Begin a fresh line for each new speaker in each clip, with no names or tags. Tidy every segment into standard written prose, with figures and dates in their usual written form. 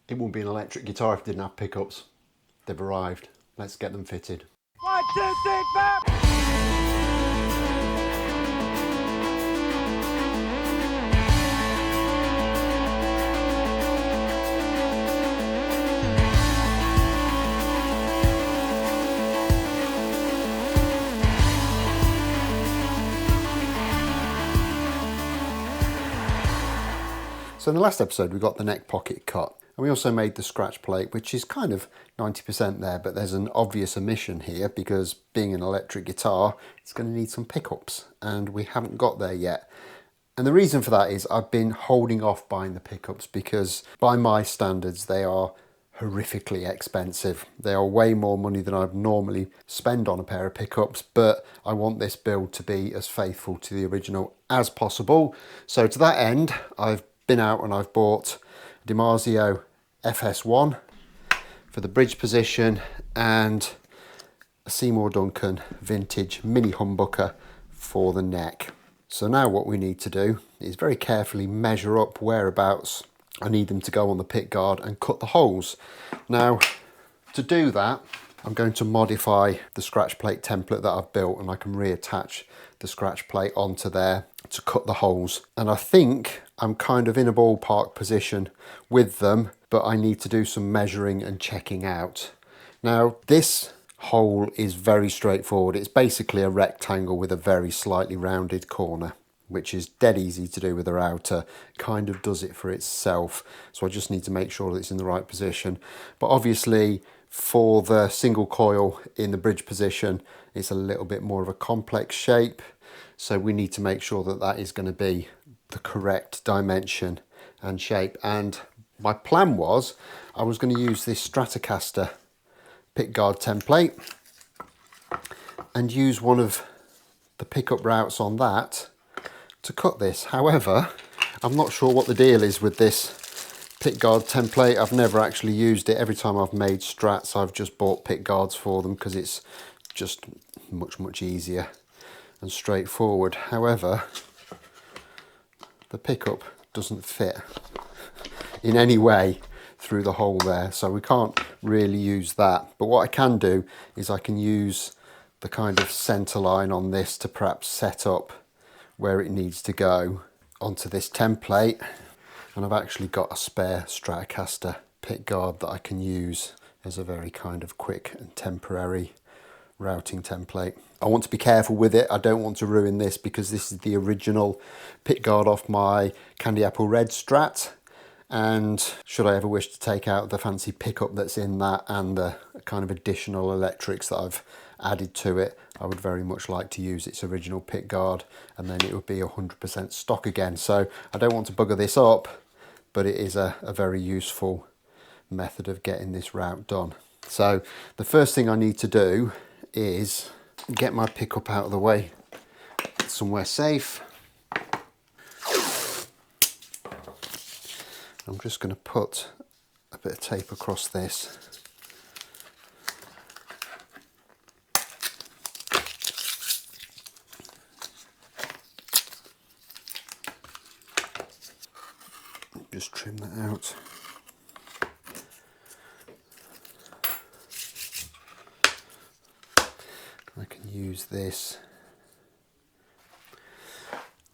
It wouldn't be an electric guitar if it didn't have pickups. They've arrived. Let's get them fitted.
1, 2, 3, 4!
So in the last episode we got the neck pocket cut, and we also made the scratch plate, which is kind of 90% there, but there's an obvious omission here because being an electric guitar, it's going to need some pickups, and we haven't got there yet. And the reason for that is I've been holding off buying the pickups because by my standards they are horrifically expensive. They are way more money than I'd normally spend on a pair of pickups, but I want this build to be as faithful to the original as possible. So to that end, I've been out and I've bought DiMarzio FS1 for the bridge position and a Seymour Duncan vintage mini humbucker for the neck. So now what we need to do is very carefully measure up whereabouts I need them to go on the pickguard and cut the holes. Now to do that I'm going to modify the scratch plate template that I've built, and I can reattach the scratch plate onto there to cut the holes. And I think I'm kind of in a ballpark position with them, but I need to do some measuring and checking out. Now this hole is very straightforward. It's basically a rectangle with a very slightly rounded corner, which is dead easy to do with a router. Kind of does it for itself. So I just need to make sure that it's in the right position. But obviously for the single coil in the bridge position, it's a little bit more of a complex shape. So we need to make sure that that is going to be the correct dimension and shape. And my plan was I was going to use this Stratocaster pickguard template and use one of the pickup routes on that to cut this. However, I'm not sure what the deal is with this pickguard template. I've never actually used it. Every time I've made strats I've just bought pickguards for them because it's just much easier and straightforward. However, the pickup doesn't fit in any way through the hole there, so we can't really use that. But what I can do is I can use the kind of center line on this to perhaps set up where it needs to go onto this template. And I've actually got a spare Stratocaster pickguard that I can use as a very kind of quick and temporary routing template. I want to be careful with it. I don't want to ruin this because this is the original pickguard off my Candy Apple Red Strat. And should I ever wish to take out the fancy pickup that's in that and the kind of additional electrics that I've added to it, I would very much like to use its original pickguard, and then it would be 100% stock again. So I don't want to bugger this up, but it is a very useful method of getting this route done. So the first thing I need to do is get my pickup out of the way somewhere safe. I'm just going to put a bit of tape across this. Just trim that out. I can use this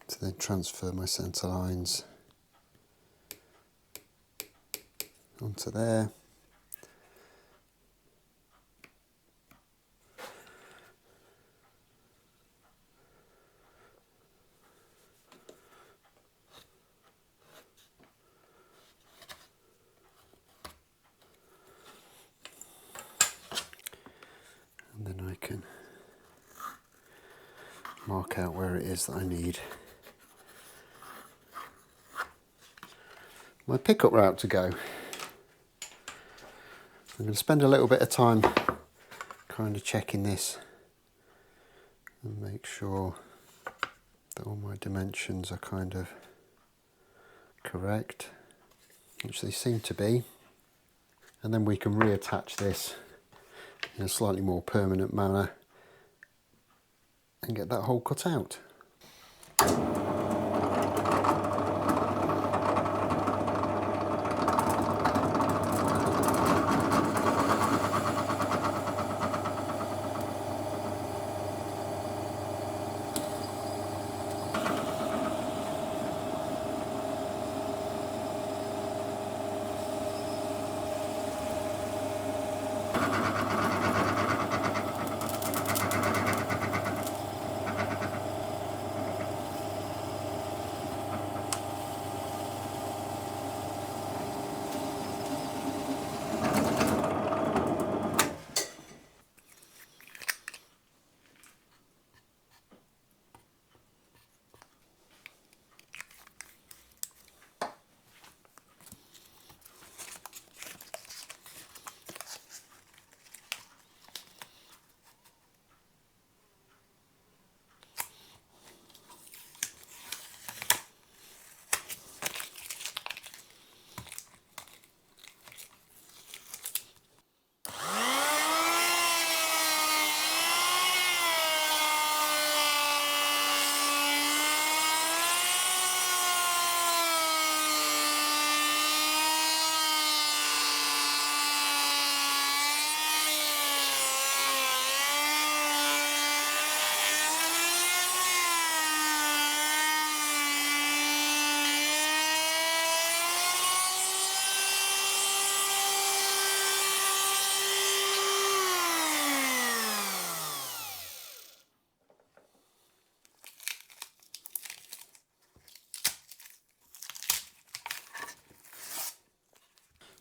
to then transfer my centre lines onto there. And then I can mark out where it is that I need my pickup route to go. I'm going to spend a little bit of time kind of checking this and make sure that all my dimensions are kind of correct, which they seem to be, and then we can reattach this in a slightly more permanent manner and get that hole cut out.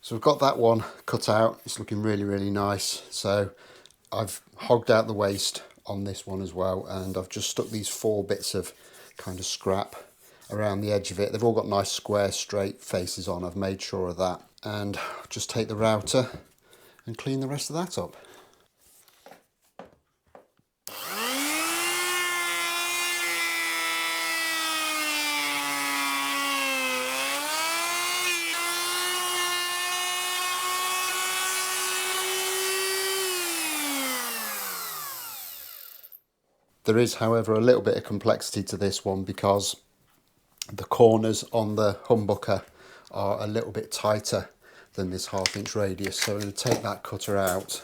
So we've got that one cut out. It's looking really, really nice. So I've hogged out the waste on this one as well, and I've just stuck these 4 bits of kind of scrap around the edge of it. They've all got nice square straight faces on. I've made sure of that, and just take the router and clean the rest of that up. There is, however, a little bit of complexity to this one because the corners on the humbucker are a little bit tighter than this 1/2 inch radius. So I'm going to take that cutter out.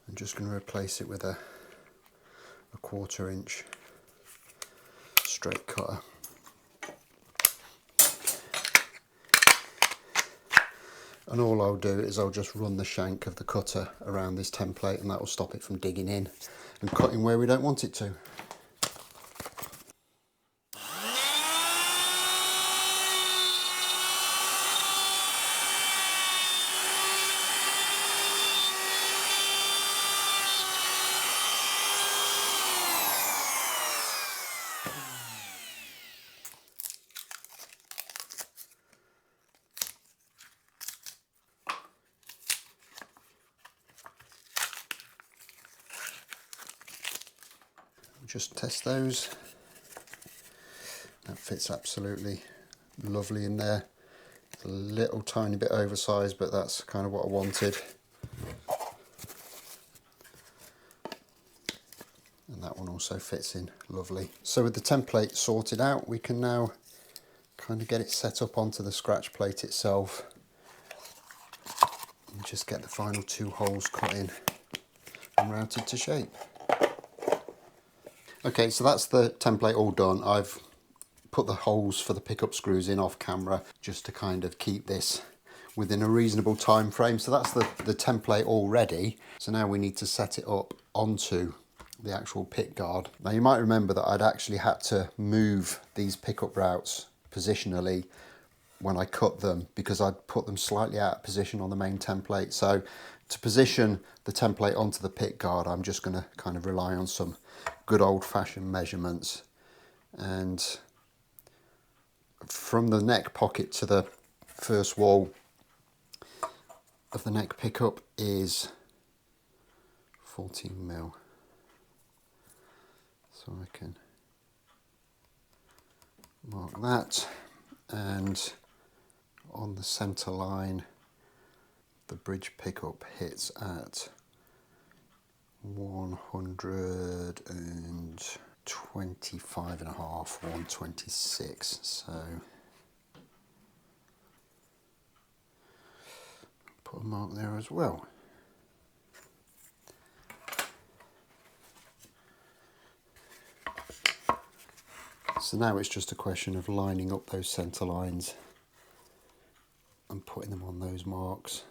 I'm just going to replace it with a 1/4 inch straight cutter. And all I'll do is I'll just run the shank of the cutter around this template, and that will stop it from digging in and cutting where we don't want it to. Just test those. That fits absolutely lovely in there. It's a little tiny bit oversized, but that's kind of what I wanted. And that one also fits in lovely. So with the template sorted out, we can now kind of get it set up onto the scratch plate itself and just get the final 2 holes cut in and routed to shape. Okay, so that's the template all done. I've put the holes for the pickup screws in off camera just to kind of keep this within a reasonable time frame. So that's the template all ready. So now we need to set it up onto the actual pick guard. Now you might remember that I'd actually had to move these pickup routes positionally when I cut them because I'd put them slightly out of position on the main template. So to position the template onto the pick guard, I'm just going to kind of rely on some good old-fashioned measurements, and from the neck pocket to the first wall of the neck pickup is 14mm. So I can mark that, and on the centre line the bridge pickup hits at 125.5, 126. So put a mark there as well. So now it's just a question of lining up those centre lines and putting them on those marks,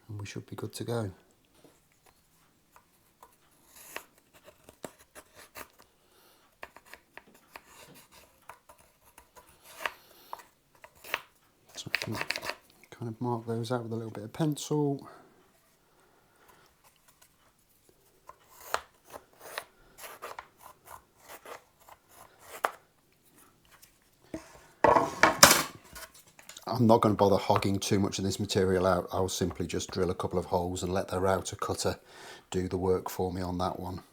and we should be good to go. So I can kind of mark those out with a little bit of pencil. I'm not going to bother hogging too much of this material out. I'll simply just drill a couple of holes and let the router cutter do the work for me on that one.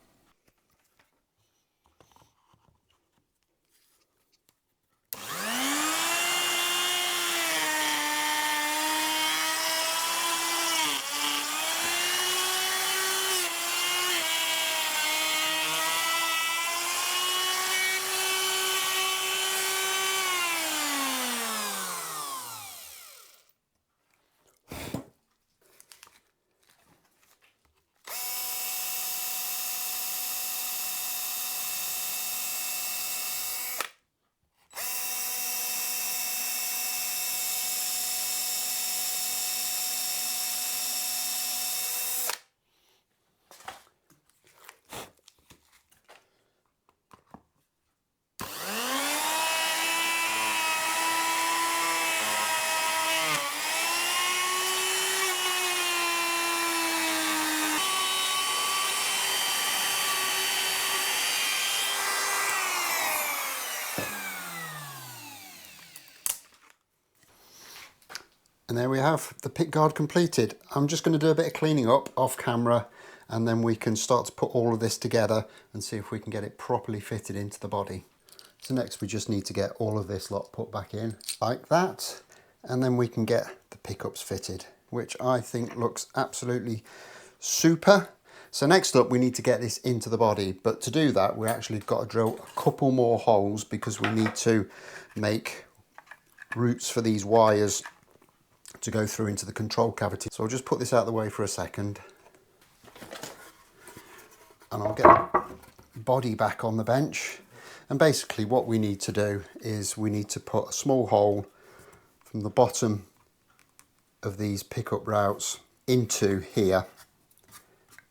And there we have the pickguard completed. I'm just going to do a bit of cleaning up off camera, and then we can start to put all of this together and see if we can get it properly fitted into the body. So next we just need to get all of this lot put back in like that, and then we can get the pickups fitted, which I think looks absolutely super. So next up we need to get this into the body, but to do that we actually got to drill a couple more holes because we need to make routes for these wires to go through into the control cavity. So I'll just put this out of the way for a second, and I'll get the body back on the bench. And basically what we need to do is we need to put a small hole from the bottom of these pickup routes into here,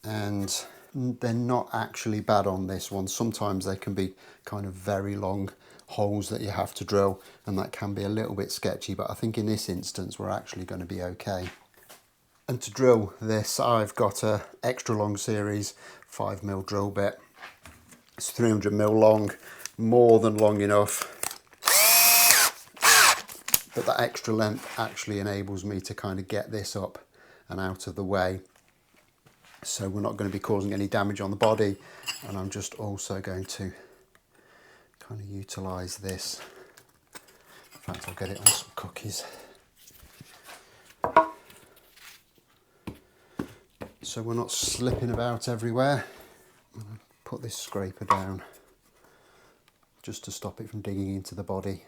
and they're not actually bad on this one. Sometimes they can be kind of very long holes that you have to drill, and that can be a little bit sketchy, but I think in this instance we're actually going to be okay. And to drill this I've got a extra long series 5mm drill bit. It's 300mm long, more than long enough, but that extra length actually enables me to kind of get this up and out of the way, so we're not going to be causing any damage on the body. And I'm just also going to kind of utilise this. In fact, I'll get it on some cookies. So we're not slipping about everywhere. I'm going to put this scraper down just to stop it from digging into the body.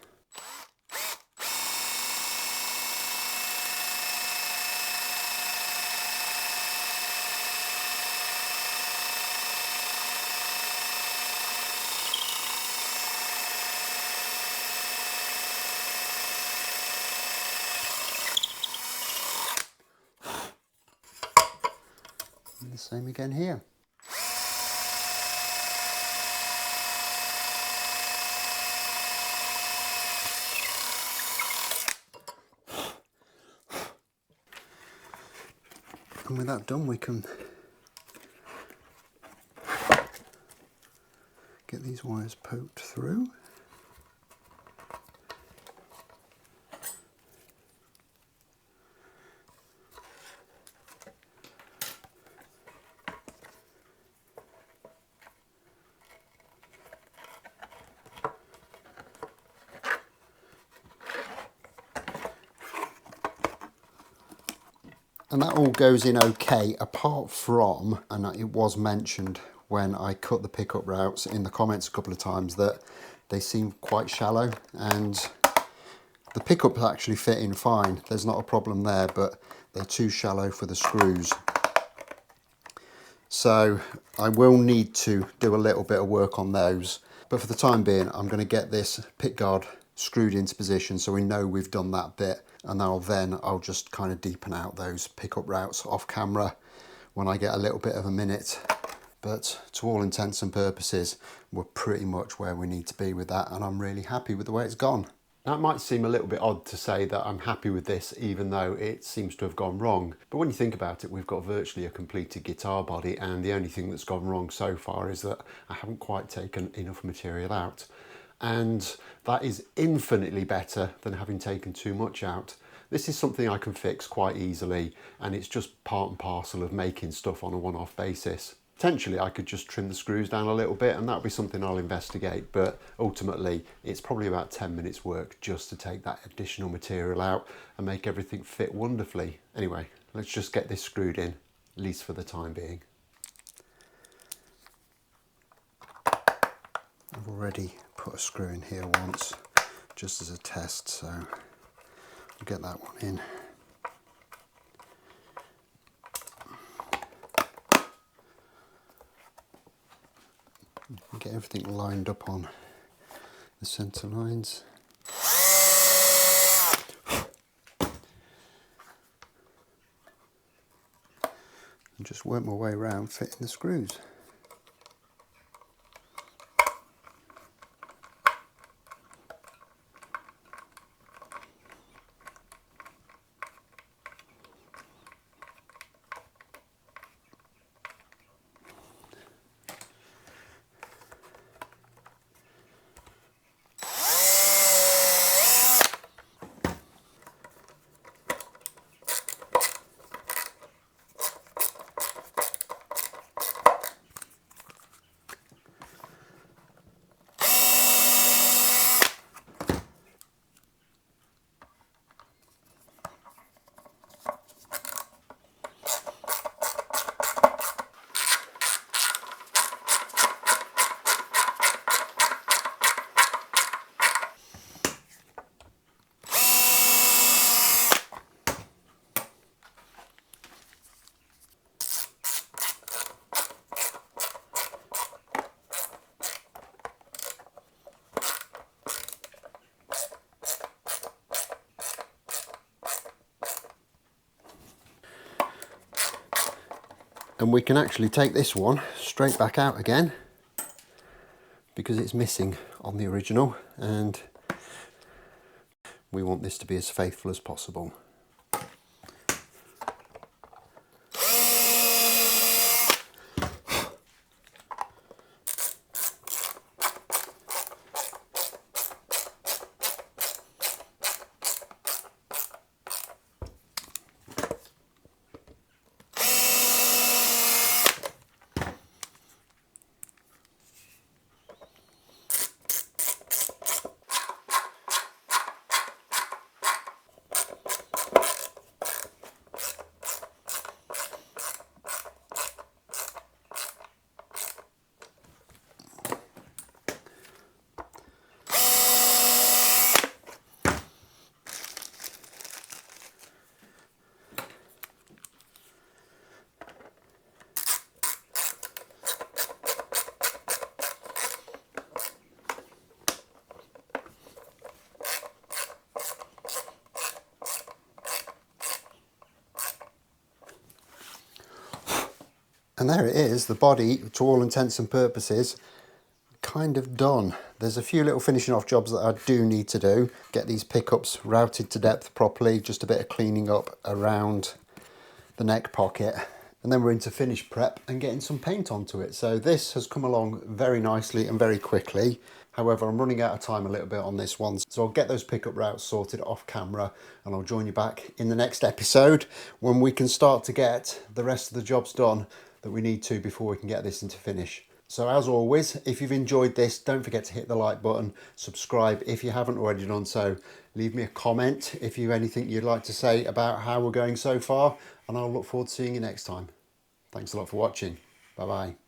And the same again here. And with that done, we can get these wires poked through. And that all goes in okay, apart from, and it was mentioned when I cut the pickup routes in the comments a couple of times, that they seem quite shallow, and the pickups actually fit in fine. There's not a problem there, but they're too shallow for the screws. So I will need to do a little bit of work on those. But for the time being, I'm going to get this pickguard screwed into position so we know we've done that bit, and I'll just kind of deepen out those pickup routes off camera when I get a little bit of a minute. But to all intents and purposes, we're pretty much where we need to be with that, and I'm really happy with the way it's gone. Now, it might seem a little bit odd to say that I'm happy with this, even though it seems to have gone wrong. But when you think about it, we've got virtually a completed guitar body, and the only thing that's gone wrong so far is that I haven't quite taken enough material out. And that is infinitely better than having taken too much out. This is something I can fix quite easily, and it's just part and parcel of making stuff on a one-off basis. Potentially I could just trim the screws down a little bit, and that'll be something I'll investigate, but ultimately it's probably about 10 minutes work just to take that additional material out and make everything fit wonderfully. Anyway, let's just get this screwed in, at least for the time being. I've already put a screw in here once, just as a test, so I'll get that one in. Get everything lined up on the centre lines. And just work my way around fitting the screws. And we can actually take this one straight back out again because it's missing on the original, and we want this to be as faithful as possible. And there it is, the body, to all intents and purposes, kind of done. There's a few little finishing off jobs that I do need to do. Get these pickups routed to depth properly, just a bit of cleaning up around the neck pocket. And then we're into finish prep and getting some paint onto it. So this has come along very nicely and very quickly. However, I'm running out of time a little bit on this one. So I'll get those pickup routes sorted off camera and I'll join you back in the next episode when we can start to get the rest of the jobs done that we need to before we can get this into finish. So as always, if you've enjoyed this, don't forget to hit the like button, subscribe if you haven't already done so, leave me a comment if you have anything you'd like to say about how we're going so far, and I'll look forward to seeing you next time. Thanks a lot for watching. Bye bye.